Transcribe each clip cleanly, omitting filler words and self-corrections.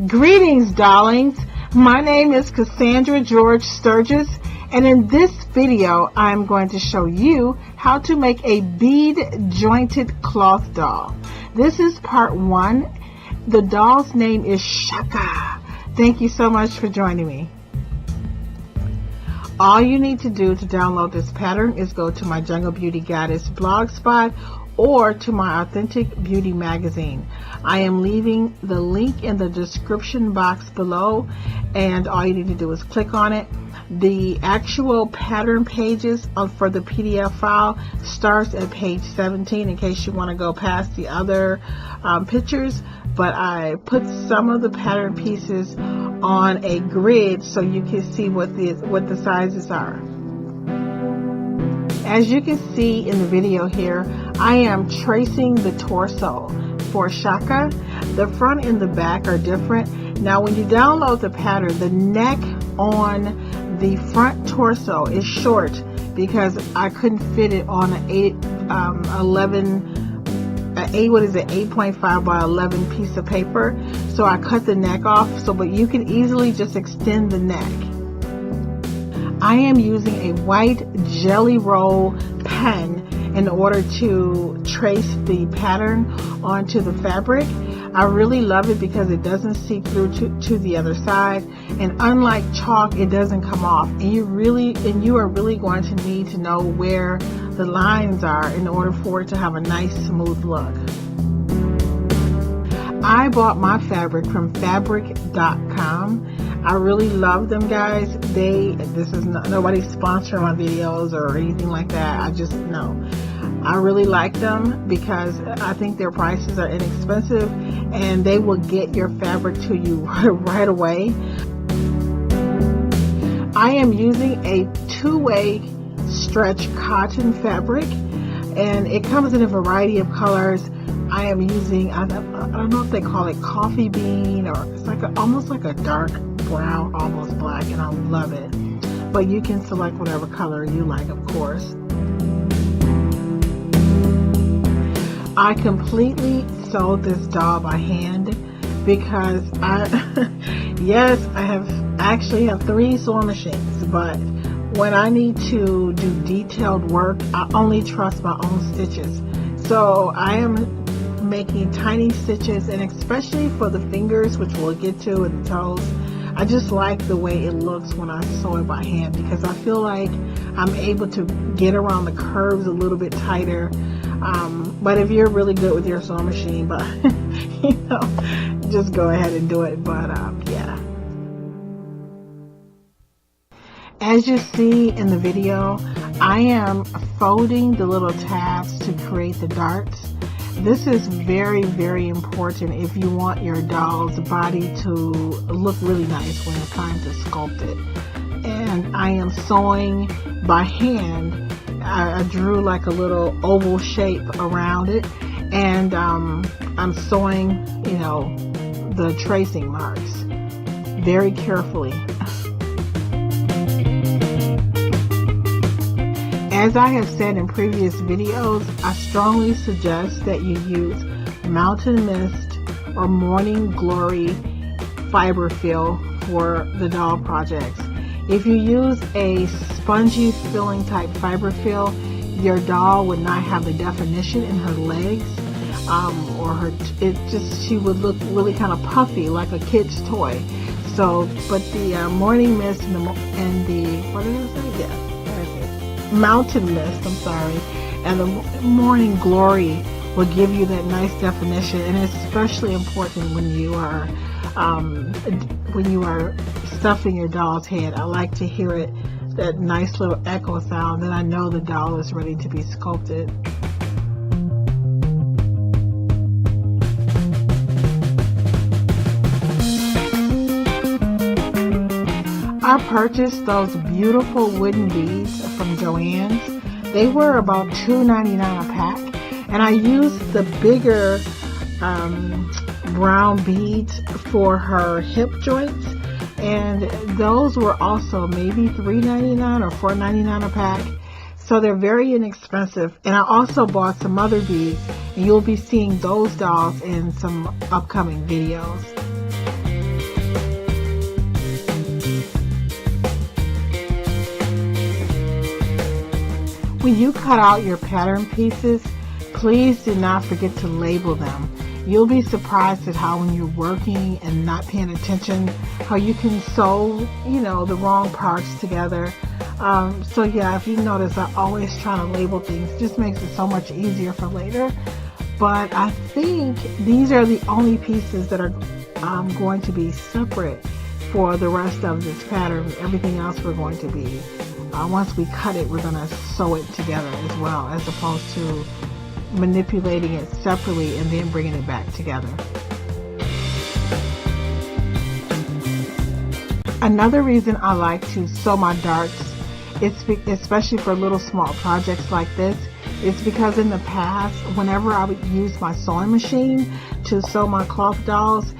Greetings, darlings. My name is Cassandra George Sturgis, and in this video I'm going to show you how to make a bead jointed cloth doll. This is part 1. The doll's name is Shaka. Thank you so much for joining me. All you need to do to download this pattern is go to my Jungle Beauty Goddess blog spot or to my Authentic Beauty magazine. I am leaving the link in the description box below, and all you need to do is click on it. The actual pattern pages for the PDF file starts at page 17 in case you want to go past the other pictures, but I put some of the pattern pieces on a grid so you can see what the sizes are. As you can see in the video here, I am tracing the torso for Shaka. The front and the back are different. Now when you download the pattern, the neck on the front torso is short because I couldn't fit it on an 8.5 by 11 piece of paper, so I cut the neck off, but you can easily just extend the neck. I am using a white jelly roll pen in order to trace the pattern onto the fabric. I really love it because it doesn't seep through to the other side, and unlike chalk, it doesn't come off, and you are really going to need to know where the lines are in order for it to have a nice smooth look. I bought my fabric from fabric.com. I really love them, guys. This is nobody sponsoring my videos or anything like that. I just know I really like them because I think their prices are inexpensive and they will get your fabric to you right away. I am using a two-way stretch cotton fabric, and it comes in a variety of colors. I am using, I don't know if they call it coffee bean, or it's like almost like a dark brown, almost black, and I love it. But you can select whatever color you like, of course. I completely sewed this doll by hand because I actually have 3 sewing machines, but when I need to do detailed work, I only trust my own stitches. So I am making tiny stitches, and especially for the fingers, which we'll get to, and the toes, I just like the way it looks when I sew it by hand because I feel like I'm able to get around the curves a little bit tighter. But if you're really good with your sewing machine, but just go ahead and do it. But yeah. As you see in the video, I am folding the little tabs to create the darts. This is very, very important if you want your doll's body to look really nice when it's time to sculpt it. And I am sewing by hand. I drew like a little oval shape around it, and I'm sewing, the tracing marks very carefully. As I have said in previous videos, I strongly suggest that you use Mountain Mist or Morning Glory fiber fill for the doll projects. If you use a spongy filling type fiber fill, your doll would not have the definition in her legs, she would look really kind of puffy like a kid's toy. So, but the Morning Mist and the what did I say? Yeah. Mountain Mist, and the Morning Glory will give you that nice definition, and it's especially important when you are stuffing your doll's head. I like to hear it, that nice little echo sound, and I know the doll is ready to be sculpted. I purchased those beautiful wooden beads from Joann's. They were about $2.99 a pack, and I used the bigger brown beads for her hip joints, and those were also maybe $3.99 or $4.99 a pack. So they're very inexpensive. And I also bought some other beads, and you'll be seeing those dolls in some upcoming videos. When you cut out your pattern pieces, please do not forget to label them. You'll be surprised at how when you're working and not paying attention, how you can sew, the wrong parts together. So yeah, if you notice, I always try to label things. It just makes it so much easier for later. But I think these are the only pieces that are going to be separate for the rest of this pattern. Everything else we're going to be, once we cut it, we're going to sew it together as well, as opposed to manipulating it separately and then bringing it back together. Another reason I like to sew my darts, especially for little small projects like this, is because in the past, whenever I would use my sewing machine to sew my cloth dolls,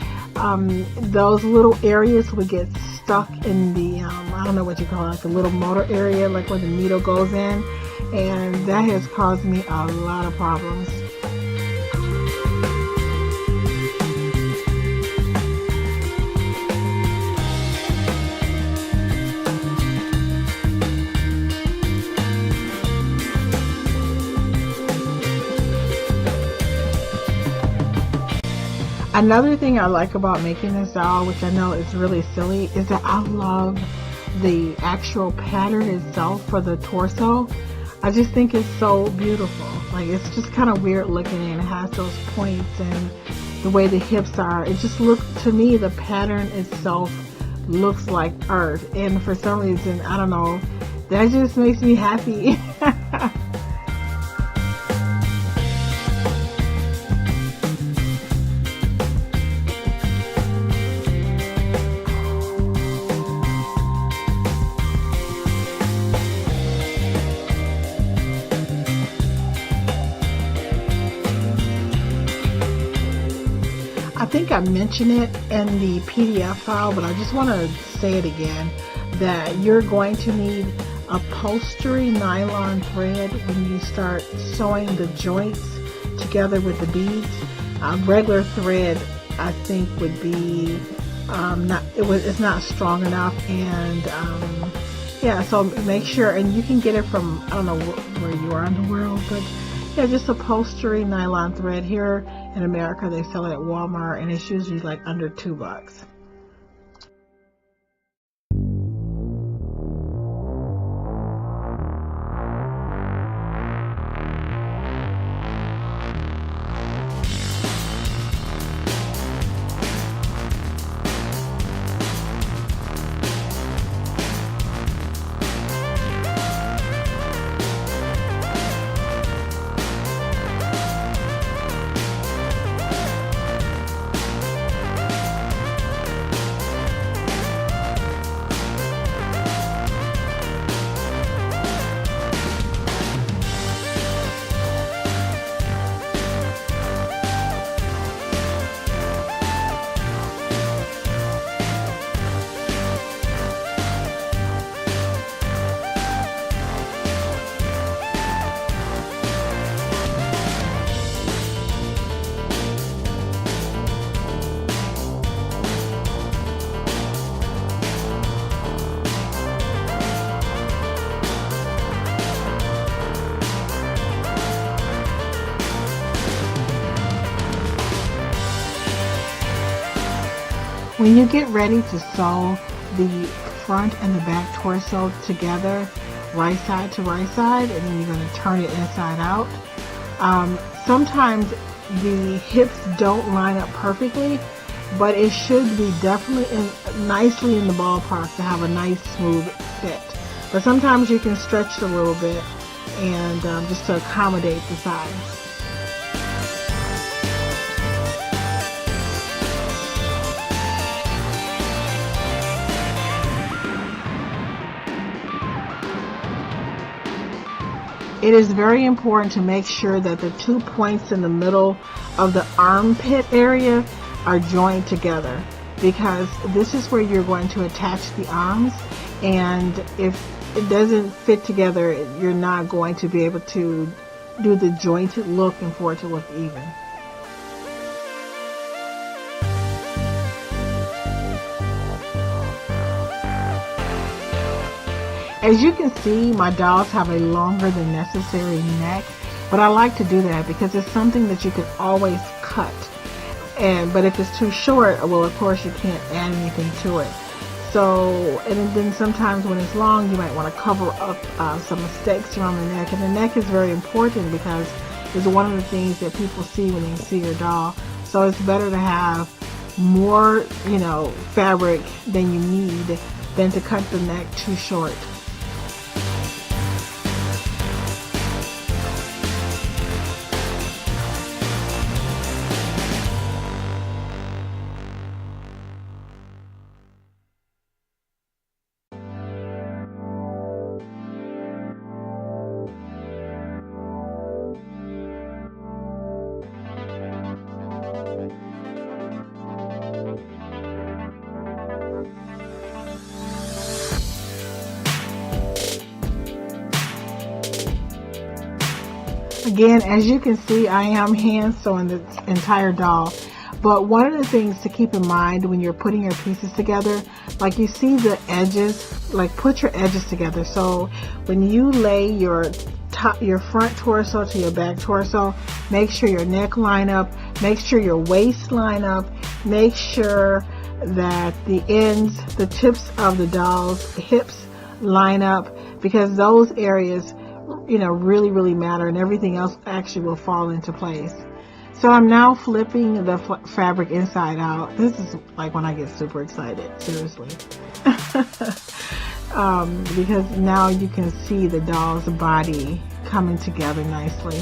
those little areas would get stuck in the, I don't know what you call it, like the little motor area, like where the needle goes in, and that has caused me a lot of problems. Another thing I like about making this doll, which I know is really silly, is that I love the actual pattern itself for the torso. I just think it's so beautiful. Like, it's just kind of weird looking, and it has those points and the way the hips are. It just looks, to me, the pattern itself looks like art. And for some reason, I don't know, that just makes me happy. I think I mentioned it in the PDF file, but I just want to say it again, that you're going to need upholstery nylon thread when you start sewing the joints together with the beads. Regular thread, I think, would be it's not strong enough, and yeah, so make sure, and you can get it from, I don't know where you are in the world, but yeah, just upholstery nylon thread. Here in America, they sell it at Walmart, and it's usually like under $2. When you get ready to sew the front and the back torso together, right side to right side, and then you're going to turn it inside out, sometimes the hips don't line up perfectly, but it should be definitely nicely in the ballpark to have a nice smooth fit. But sometimes you can stretch it a little bit, and just to accommodate the size. It is very important to make sure that the 2 points in the middle of the armpit area are joined together, because this is where you're going to attach the arms, and if it doesn't fit together, you're not going to be able to do the jointed look and for it to look even. As you can see, my dolls have a longer than necessary neck, but I like to do that because it's something that you can always cut. But if it's too short, well, of course you can't add anything to it. So, and then sometimes when it's long, you might want to cover up some mistakes around the neck. And the neck is very important because it's one of the things that people see when they see your doll. So it's better to have more, fabric than you need than to cut the neck too short. Again, as you can see, I am hand sewing the entire doll. But one of the things to keep in mind when you're putting your pieces together, like you see the edges, like put your edges together. So when you lay your front torso to your back torso, make sure your neck line up, make sure your waist line up, make sure that the ends, the tips of the doll's hips line up, because those areas really matter, and everything else actually will fall into place. So I'm now flipping the fabric inside out. This is like when I get super excited, seriously. Because now you can see the doll's body coming together nicely.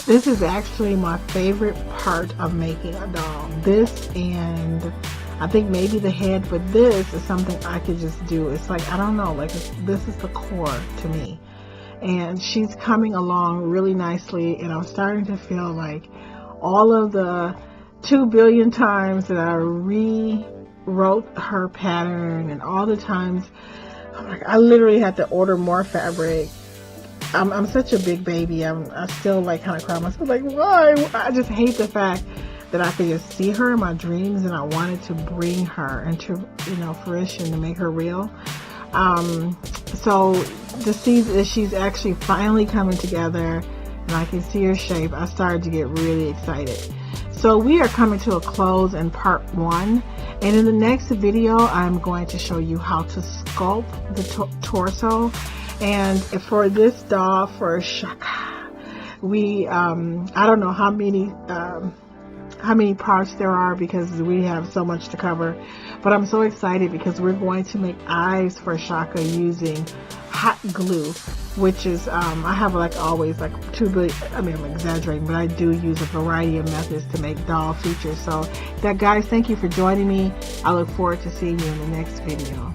This is actually my favorite part of making a doll. This, and I think maybe the head, but this is something I could just do. It's like, I don't know, like this is the core to me. And she's coming along really nicely, and I'm starting to feel like all of the 2 billion times that I rewrote her pattern, and all the times I literally had to order more fabric. I'm such a big baby. I still like kind of cry myself, like, why? I just hate the fact that I could just see her in my dreams, and I wanted to bring her into fruition, to make her real. So to see that she's actually finally coming together and I can see her shape, I started to get really excited. So we are coming to a close in part 1, and in the next video I'm going to show you how to sculpt the torso. And for this doll, for Shaka, we I don't know how many parts there are, because we have so much to cover, but I'm so excited because we're going to make eyes for Shaka using hot glue, which is I have like always like 2 billion, I mean, I'm exaggerating, but I do use a variety of methods to make doll features. So guys, thank you for joining me. I look forward to seeing you in the next video.